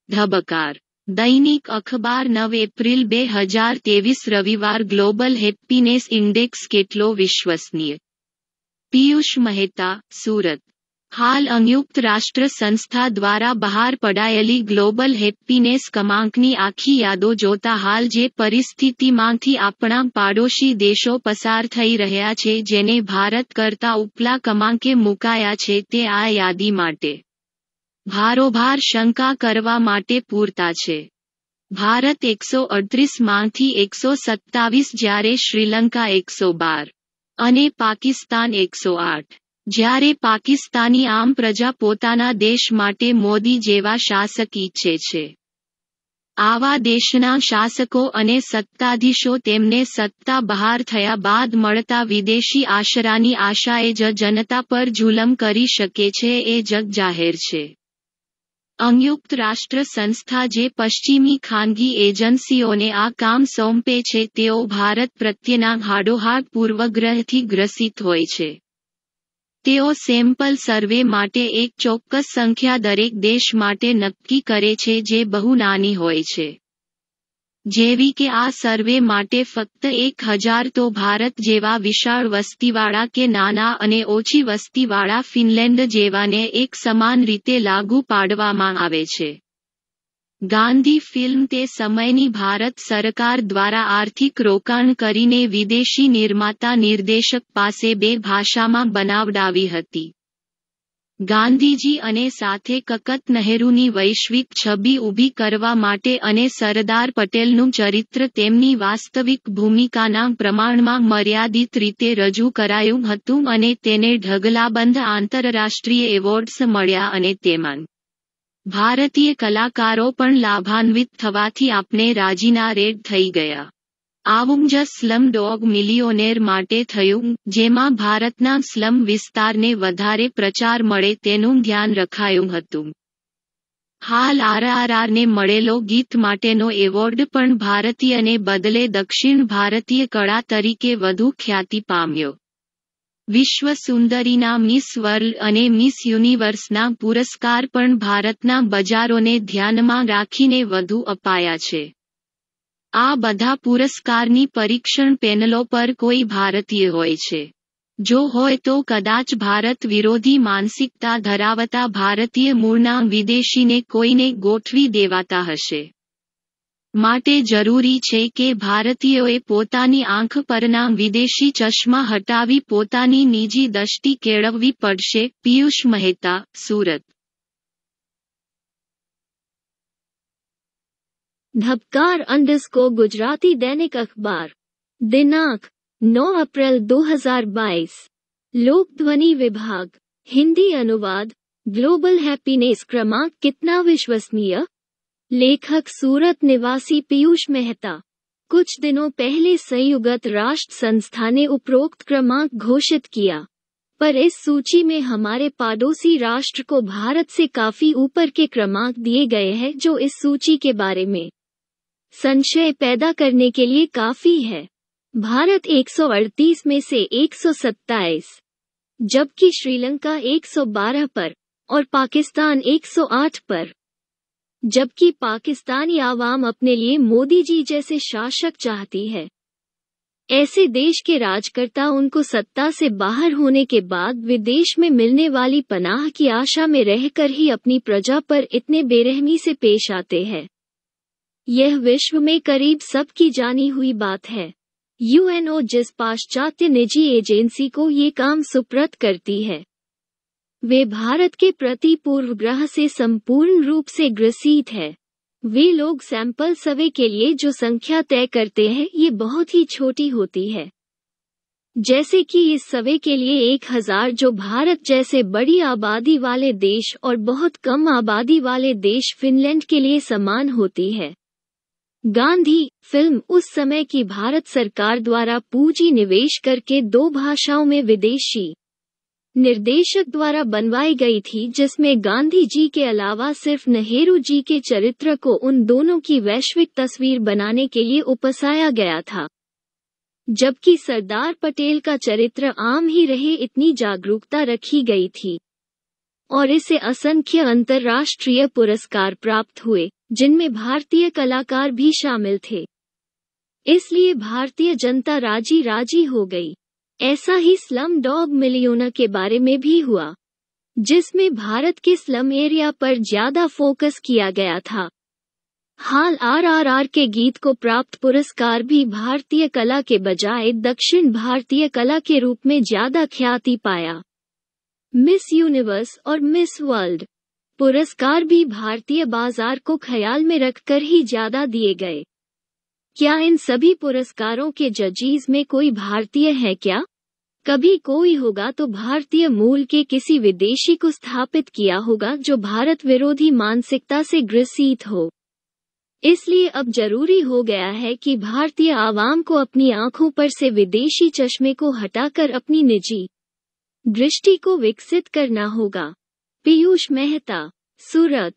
ધબકાર દૈનિક અખબાર 9 એપ્રિલ 2023 રવિવાર ગ્લોબલ હેપ્પીનેસ ઇન્ડેક્સ કેટલો વિશ્વસનીય? પિયુષ મહેતા, સુરત। હાલ સંયુક્ત રાષ્ટ્ર સંસ્થા દ્વારા બહાર પડાયેલી ગ્લોબલ હેપ્પીનેસ ક્રમાંકની આખી યાદો જોતા હાલ જે પરિસ્થિતિમાંથી આપણા પાડોશી દેશો પસાર થઈ રહ્યા છે, જેને ભારત કરતાં ઉપલા ક્રમાંકે મુકાયા છે, તે આ યાદી માટે ભારોભાર શંકા કરવા માટે પૂરતા છે। ભારત 138 માંથી 127 જ્યારે શ્રીલંકા 112 અને પાકિસ્તાન 108। જ્યારે પાકિસ્તાની આમ પ્રજા પોતાના દેશ માટે મોદી જેવા શાસક ઈચ્છે છે। આવા દેશના શાસકો અને સત્તાધીશો તેમને સત્તા બહાર થયા બાદ મળતા વિદેશી આશરાની આશાએ જ જનતા પર જુલમ કરી શકે છે, એ જગજાહેર છે। સંયુક્ત રાષ્ટ્ર સંસ્થા જે પશ્ચિમી ખાનગી એજન્સીઓને આ કામ સોંપે છે, તેઓ ભારત પ્રત્યેના હાડોહાડ પૂર્વગ્રહથી ગ્રસિત હોય છે। તેઓ સેમ્પલ સર્વે માટે એક ચોક્કસ સંખ્યા દરેક દેશ માટે નક્કી કરે છે, જે બહુ નાની હોય છે। જેવી કે આ સર્વે માટે ફક્ત 1000 તો ભારત જેવા વિશાળ વસ્તીવાળા કે નાના અને ઓછી વસ્તીવાળા ફિનલેન્ડ જેવાને એક સમાન રીતે લાગુ પાડવામાં આવે છે। ગાંધી ફિલ્મ તે સમયની ભારત સરકાર દ્વારા આર્થિક રોકાણ કરીને વિદેશી નિર્માતા નિર્દેશક પાસે 2 ભાષામાં બનાવડાવી હતી। ગાંધીજી અને સાથે કકત નહેરુની વૈશ્વિક છબી ઊભી કરવા માટે અને સરદાર પટેલનું ચરિત્ર તેમની વાસ્તવિક ભૂમિકાના પ્રમાણમાં મર્યાદિત રીતે રજૂ કરાયું હતું અને તેને ઢગલાબંધ આંતરરાષ્ટ્રીય એવોર્ડ્સ મળ્યા અને તેમાં ભારતીય કલાકારો પણ લાભાન્વિત થવાથી આપણે રાજીના રેડ થઈ ગયા। આવું જ સ્લમ ડોગ મિલિયોનેર માટે થયું, જેમાં ભારતના સ્લમ વિસ્તારને વધારે પ્રચાર મળે તેનું ધ્યાન રખાયું હતું। હાલ RRRને મળેલો ગીત માટેનો એવોર્ડ પણ ભારતીયને બદલે દક્ષિણ ભારતીય કળા તરીકે વધુ ખ્યાતિ પામ્યો। વિશ્વ સુંદરીના મિસ વર્લ્ડ અને મિસ યુનિવર્સના પુરસ્કાર પણ ભારતના બજારોને ધ્યાનમાં રાખીને વધુ અપાયા છે। આ બધા પુરસ્કારની પરીક્ષણ પેનલો પર કોઈ ભારતીય હોય છે। જો હોય તો કદાચ ભારત વિરોધી માનસિકતા ધરાવતા ભારતીય મૂળના વિદેશીને કોઈને ગોઠવી દેવાતા હશે। માટે જરૂરી છે કે ભારતીયોએ પોતાની આંખ પરના વિદેશી ચશ્મા હટાવી પોતાની નિજી દૃષ્ટિ કેળવવી પડશે। પિયુષ મહેતા, સુરત। धबकार _ गुजराती दैनिक अखबार दिनांक 9 अप्रैल 2022 लोकध्वनि विभाग हिंदी अनुवाद ग्लोबल हैप्पीनेस क्रमांक कितना विश्वसनीय? लेखक सूरत निवासी पीयूष मेहता। कुछ दिनों पहले संयुक्त राष्ट्र संस्था ने उपरोक्त क्रमांक घोषित किया, पर इस सूची में हमारे पड़ोसी राष्ट्र को भारत से काफी ऊपर के क्रमांक दिए गए हैं, जो इस सूची के बारे में संशय पैदा करने के लिए काफी है। भारत 138 में से 127, जबकि श्रीलंका 112 पर और पाकिस्तान 108 पर। जबकि पाकिस्तानी आवाम अपने लिए मोदी जी जैसे शासक चाहती है। ऐसे देश के राजकर्ता उनको सत्ता से बाहर होने के बाद विदेश में मिलने वाली पनाह की आशा में रहकर ही अपनी प्रजा पर इतने बेरहमी से पेश आते हैं। यह विश्व में करीब सबकी जानी हुई बात है। यूएनओ जिस पाश्चात्य निजी एजेंसी को ये काम सुपुर्द करती है, वे भारत के प्रति पूर्वग्रह से संपूर्ण रूप से ग्रसित है। वे लोग सैंपल सर्वे के लिए जो संख्या तय करते हैं, ये बहुत ही छोटी होती है। जैसे कि इस सर्वे के लिए 1000, जो भारत जैसे बड़ी आबादी वाले देश और बहुत कम आबादी वाले देश फिनलैंड के लिए समान होती है। गांधी फिल्म उस समय की भारत सरकार द्वारा पूंजी निवेश करके 2 भाषाओं में विदेशी निर्देशक द्वारा बनवाई गई थी, जिसमें गांधी जी के अलावा सिर्फ नेहरू जी के चरित्र को उन दोनों की वैश्विक तस्वीर बनाने के लिए उपसाया गया था। जबकि सरदार पटेल का चरित्र आम ही रहे, इतनी जागरूकता रखी गई थी और इसे असंख्य अंतर्राष्ट्रीय पुरस्कार प्राप्त हुए। जिनमें भारतीय कलाकार भी शामिल थे। इसलिए भारतीय जनता राजी राजी हो गई। ऐसा ही स्लम डॉग मिलियनेयर के बारे में भी हुआ, जिसमें भारत के स्लम एरिया पर ज्यादा फोकस किया गया था। हाल RRR के गीत को प्राप्त पुरस्कार भी भारतीय कला के बजाय दक्षिण भारतीय कला के रूप में ज्यादा ख्याति पाया। मिस यूनिवर्स और मिस वर्ल्ड पुरस्कार भी भारतीय बाजार को ख्याल में रखकर ही ज्यादा दिए गए। क्या इन सभी पुरस्कारों के जजीज में कोई भारतीय है क्या? कभी कोई होगा तो भारतीय मूल के किसी विदेशी को स्थापित किया होगा जो भारत विरोधी मानसिकता से ग्रसित हो। इसलिए अब जरूरी हो गया है कि भारतीय आवाम को अपनी आंखों पर से विदेशी चश्मे को हटाकर अपनी निजी दृष्टि को विकसित करना होगा। पीयूष मेहता, सूरत।